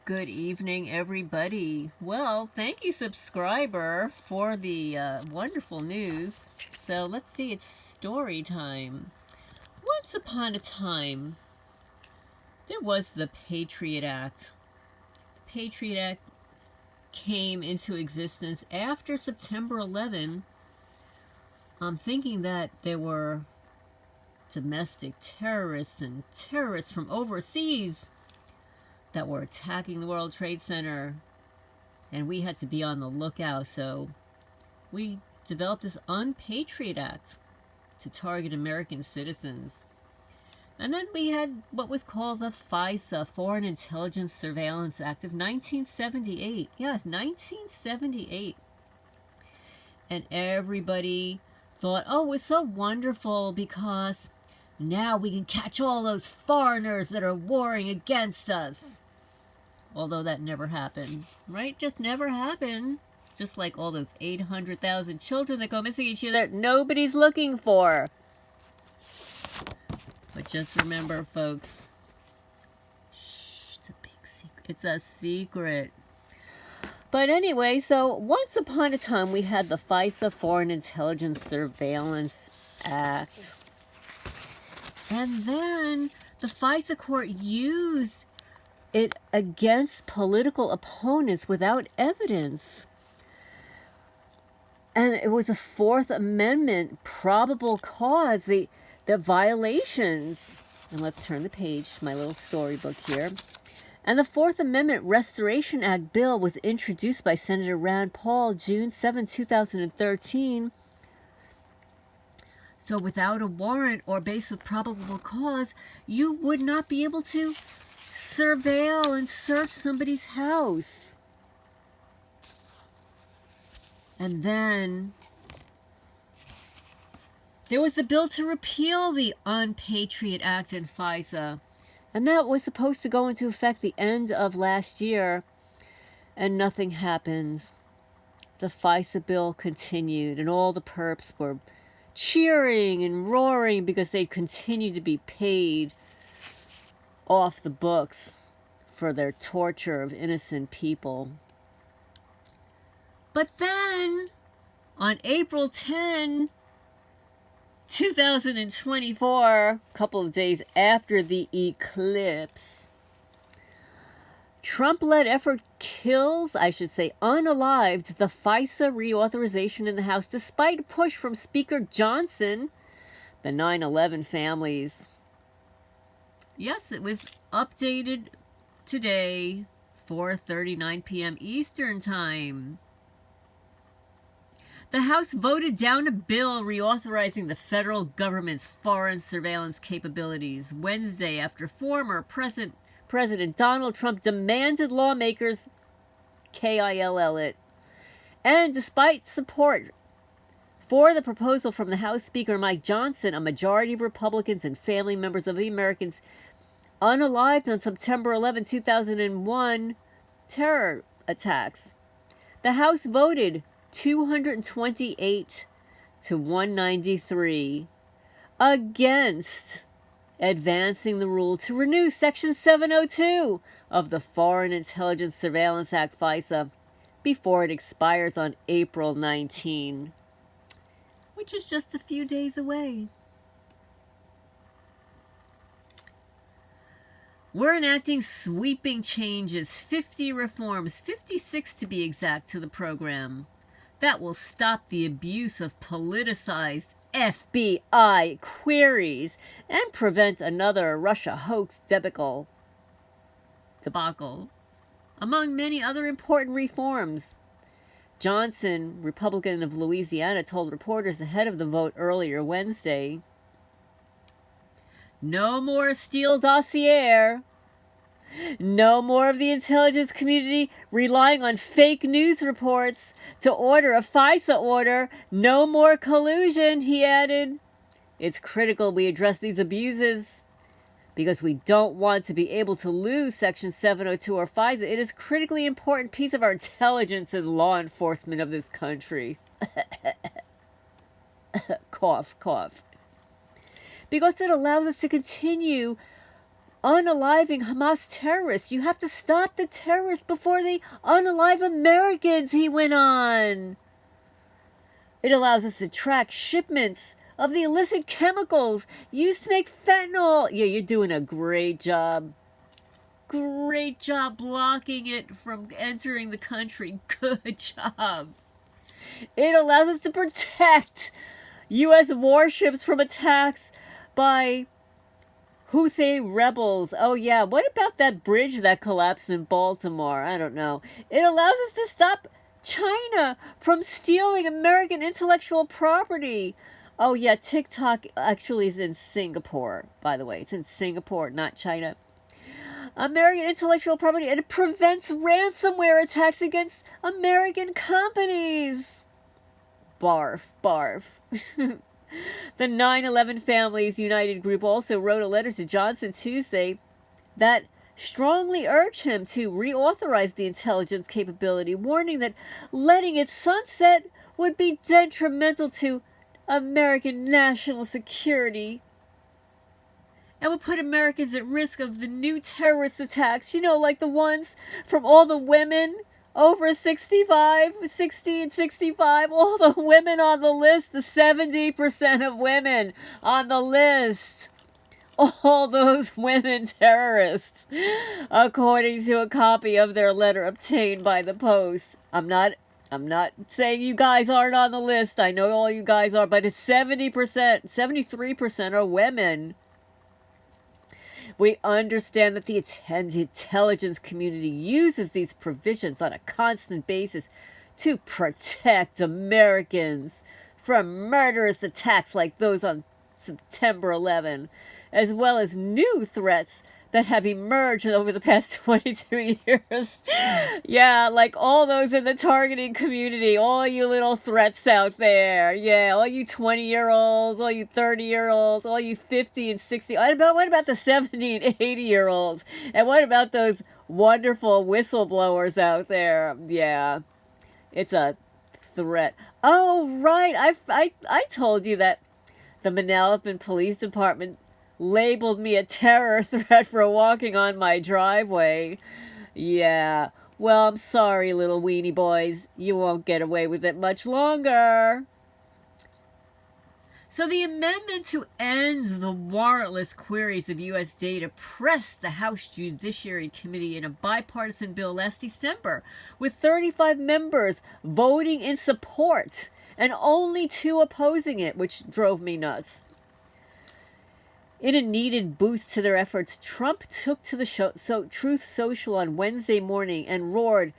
Good evening, everybody. Well, thank you, subscriber, for the wonderful news. So let's see, it's story time. Once upon a time, there was the Patriot Act. The Patriot Act came into existence after September 11. I'm thinking that there were domestic terrorists and terrorists from overseas that were attacking the World Trade Center, and we had to be on the lookout, so we developed this Unpatriot Act to target American citizens. And then we had what was called the FISA, Foreign Intelligence Surveillance Act of 1978. Yes, 1978. And everybody thought, oh, it was so wonderful because now we can catch all those foreigners that are warring against us. Although that never happened, right? Just never happened. Just like all those 800,000 children that go missing each year that nobody's looking for. But just remember, folks, shh, it's a big secret. It's a secret. But anyway, so once upon a time we had the FISA, Foreign Intelligence Surveillance Act. And then the FISA court used it against political opponents without evidence. And it was a Fourth Amendment probable cause, the violations. And let's turn the page, my little storybook here. And the Fourth Amendment Restoration Act bill was introduced by Senator Rand Paul June 7, 2013. So without a warrant or based with probable cause, you would not be able to surveil and search somebody's house. And then there was the bill to repeal the Unpatriot Act and FISA. And that was supposed to go into effect the end of last year. And nothing happened. The FISA bill continued, and all the perps were cheering and roaring because they continued to be paid off the books for their torture of innocent people. But then, on April 10, 2024, a couple of days after the eclipse, Trump-led effort kills, unalived, the FISA reauthorization in the House, despite a push from Speaker Johnson, the 9/11 families. Yes, it was updated today, 4:39 p.m. Eastern Time. The House voted down a bill reauthorizing the federal government's foreign surveillance capabilities Wednesday after former President Donald Trump demanded lawmakers kill it. And despite support for the proposal from the House Speaker Mike Johnson, a majority of Republicans and family members of the Americans unalived on September 11, 2001 terror attacks, the House voted 228 to 193 against advancing the rule to renew Section 702 of the Foreign Intelligence Surveillance Act, FISA, before it expires on April 19, which is just a few days away. We're enacting sweeping changes, 50 reforms, 56 to be exact, to the program that will stop the abuse of politicized FBI queries and prevent another Russia hoax debacle, among many other important reforms. Johnson, Republican of Louisiana, told reporters ahead of the vote earlier Wednesday, "No more Steele dossier. No more of the intelligence community relying on fake news reports to order a FISA order. No more collusion," he added. "It's critical we address these abuses because we don't want to be able to lose Section 702 or FISA. It is a critically important piece of our intelligence and law enforcement of this country." Cough, cough. Because it allows us to continue unaliving Hamas terrorists. You have to stop the terrorists before they unalive Americans, he went on. It allows us to track shipments of the illicit chemicals used to make fentanyl. Yeah, you're doing a great job. Great job blocking it from entering the country. Good job. It allows us to protect U.S. warships from attacks by Houthi rebels. Oh, yeah. What about that bridge that collapsed in Baltimore? I don't know. It allows us to stop China from stealing American intellectual property. Oh, yeah. TikTok actually is in Singapore, by the way. It's in Singapore, not China. American intellectual property, and it prevents ransomware attacks against American companies. Barf, barf. The 9/11 Families United group also wrote a letter to Johnson Tuesday that strongly urged him to reauthorize the intelligence capability, warning that letting it sunset would be detrimental to American national security and would put Americans at risk of the new terrorist attacks, you know, like the ones from all the women over 65, 60 and 65, all the women on the list, the 70% of women on the list. All those women terrorists, according to a copy of their letter obtained by the Post. I'm not saying you guys aren't on the list. I know all you guys are, but it's 70%, 73% are women. We understand that the intelligence community uses these provisions on a constant basis to protect Americans from murderous attacks like those on September 11, as well as new threats that have emerged over the past 22 years. Yeah, like all those in the targeting community, all you little threats out there. Yeah, all you 20-year-olds, all you 30-year-olds, all you 50 and 60. What about the 70 and 80-year-olds? And what about those wonderful whistleblowers out there? Yeah, it's a threat. Oh, right. I told you that the Manalapan Police Department labeled me a terror threat for walking on my driveway. Yeah. Well, I'm sorry, little weenie boys. You won't get away with it much longer. So the amendment to end the warrantless queries of U.S. data pressed the House Judiciary Committee in a bipartisan bill last December, with 35 members voting in support and only 2 opposing it, which drove me nuts. In a needed boost to their efforts, Trump took to the Truth Social on Wednesday morning and roared,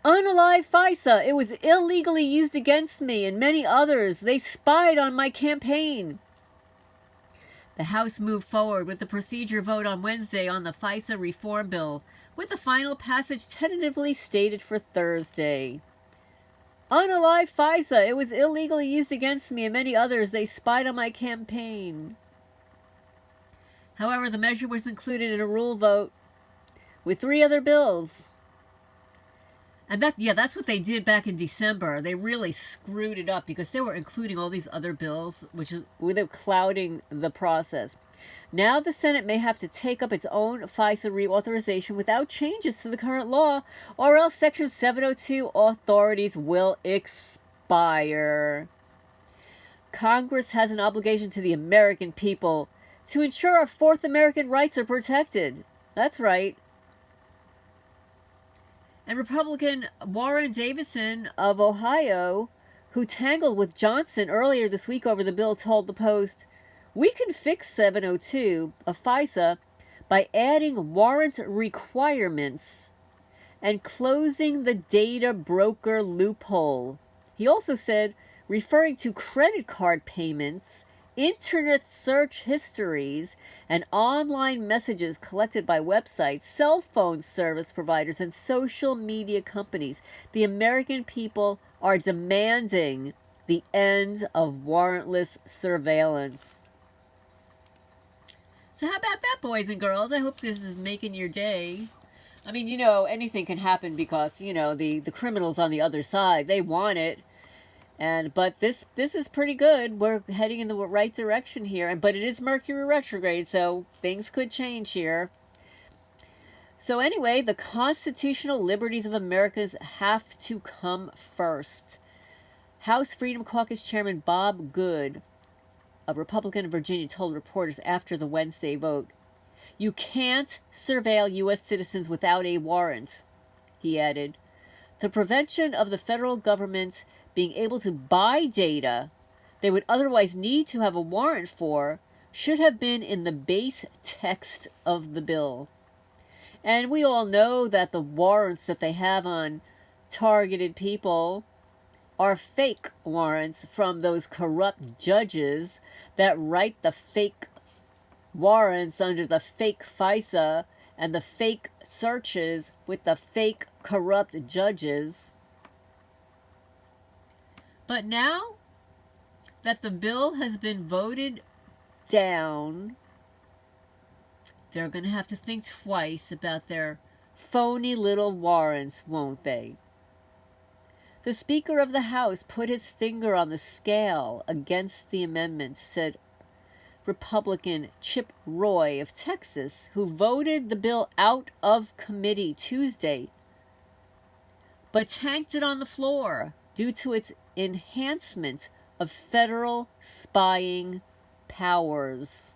"Unalive FISA! It was illegally used against me and many others. They spied on my campaign." The House moved forward with the procedure vote on Wednesday on the FISA reform bill, with the final passage tentatively stated for Thursday. "Unalive FISA! It was illegally used against me and many others. They spied on my campaign." However, the measure was included in a rule vote with 3 other bills. And that's what they did back in December. They really screwed it up because they were including all these other bills, which is without clouding the process. Now the Senate may have to take up its own FISA reauthorization without changes to the current law, or else Section 702 authorities will expire. Congress has an obligation to the American people to ensure our Fourth American rights are protected. That's right. And Republican Warren Davidson of Ohio, who tangled with Johnson earlier this week over the bill, told the Post, "We can fix 702 of FISA by adding warrant requirements and closing the data broker loophole." He also said, referring to credit card payments, internet search histories, and online messages collected by websites, cell phone service providers, and social media companies, the American people are demanding the end of warrantless surveillance. So how about that, boys and girls? I hope this is making your day. I mean, anything can happen because, the criminals on the other side, they want it. But this is pretty good. We're heading in the right direction here, but it is Mercury retrograde, so things could change here. So anyway, the constitutional liberties of Americans have to come first. House Freedom Caucus Chairman Bob Good, a Republican in Virginia, told reporters after the Wednesday vote, "You can't surveil U.S. citizens without a warrant," he added. "The prevention of the federal government being able to buy data they would otherwise need to have a warrant for should have been in the base text of the bill." And we all know that the warrants that they have on targeted people are fake warrants from those corrupt judges that write the fake warrants under the fake FISA and the fake searches with the fake corrupt judges. But now that the bill has been voted down, they're going to have to think twice about their phony little warrants, won't they? The Speaker of the House put his finger on the scale against the amendment, said Republican Chip Roy of Texas, who voted the bill out of committee Tuesday, but tanked it on the floor due to its enhancement of federal spying powers.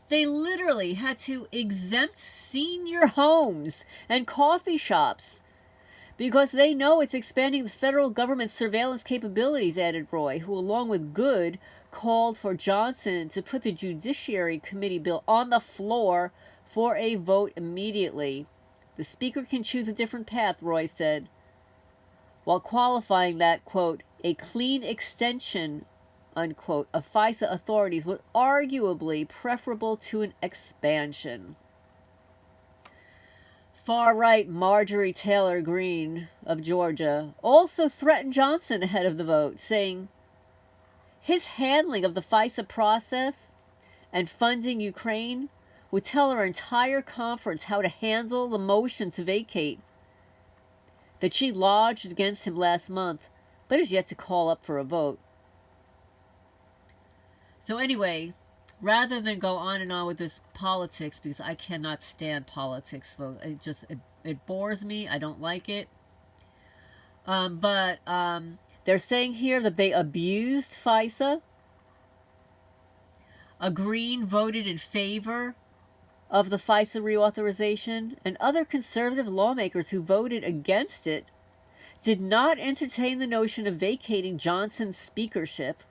They literally had to exempt senior homes and coffee shops because they know it's expanding the federal government's surveillance capabilities, added Roy, who, along with Good, called for Johnson to put the Judiciary Committee bill on the floor for a vote immediately. The Speaker can choose a different path, Roy said, while qualifying that, quote, a clean extension, unquote, of FISA authorities was arguably preferable to an expansion. Far-right Marjorie Taylor Greene of Georgia also threatened Johnson ahead of the vote, saying his handling of the FISA process and funding Ukraine would tell our entire conference how to handle the motion to vacate that she lodged against him last month, but is yet to call up for a vote. So anyway, rather than go on and on with this politics, because I cannot stand politics, folks. It bores me. I don't like it. But they're saying here that they abused FISA. A Green voted in favor of the FISA reauthorization, and other conservative lawmakers who voted against it did not entertain the notion of vacating Johnson's speakership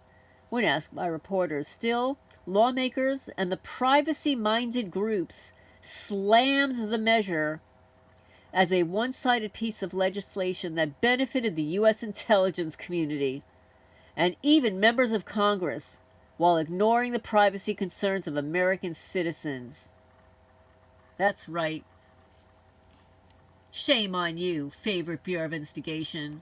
when asked by reporters. Still, lawmakers and the privacy-minded groups slammed the measure as a one-sided piece of legislation that benefited the U.S. intelligence community and even members of Congress, while ignoring the privacy concerns of American citizens. That's right. Shame on you, favorite Bureau of Investigation.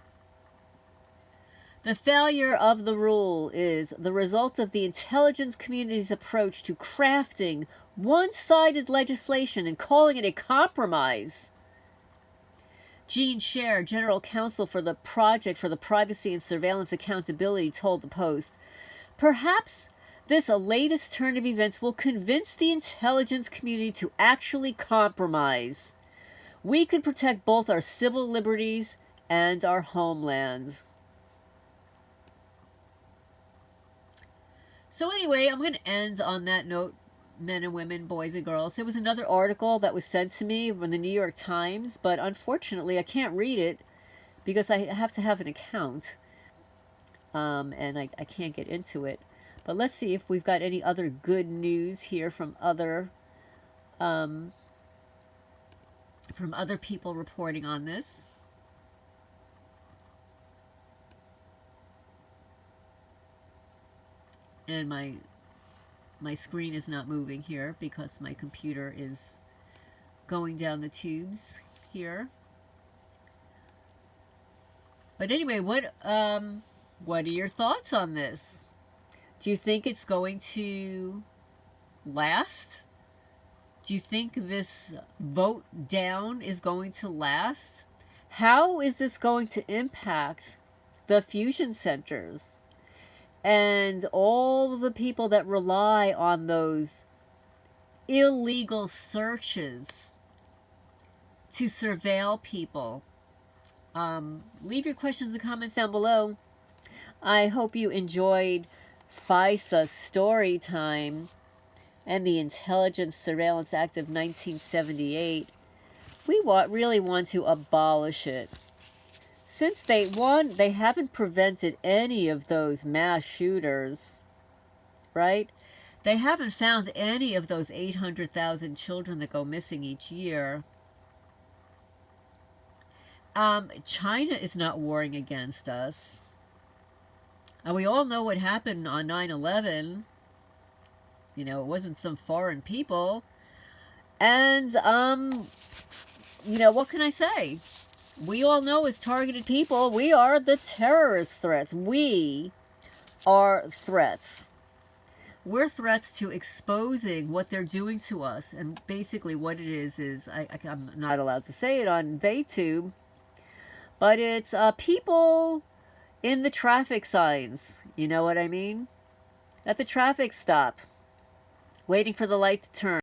The failure of the rule is the result of the intelligence community's approach to crafting one-sided legislation and calling it a compromise. Gene Scher, general counsel for the Project for the Privacy and Surveillance Accountability, told the Post, "Perhaps this latest turn of events will convince the intelligence community to actually compromise. We could protect both our civil liberties and our homelands." So anyway, I'm going to end on that note, men and women, boys and girls. There was another article that was sent to me from the New York Times, but unfortunately I can't read it because I have to have an account, and I can't get into it. But let's see if we've got any other good news here from other people reporting on this. And my screen is not moving here because my computer is going down the tubes here. But anyway, what are your thoughts on this? Do you think it's going to last? Do you think this vote down is going to last? How is this going to impact the fusion centers, and all the people that rely on those illegal searches to surveil people. Leave your questions and comments down below. I hope you enjoyed FISA story time and the Intelligence Surveillance Act of 1978. We really want to abolish it. Since they haven't prevented any of those mass shooters, right? They haven't found any of those 800,000 children that go missing each year. China is not warring against us. And we all know what happened on 9/11. You know, it wasn't some foreign people. And, you know, what can I say? We all know as targeted people, we are the terrorist threats. We are threats. We're threats to exposing what they're doing to us. And basically what it is I'm not allowed to say it on TheTube, but it's people in the traffic signs. You know what I mean? At the traffic stop, waiting for the light to turn.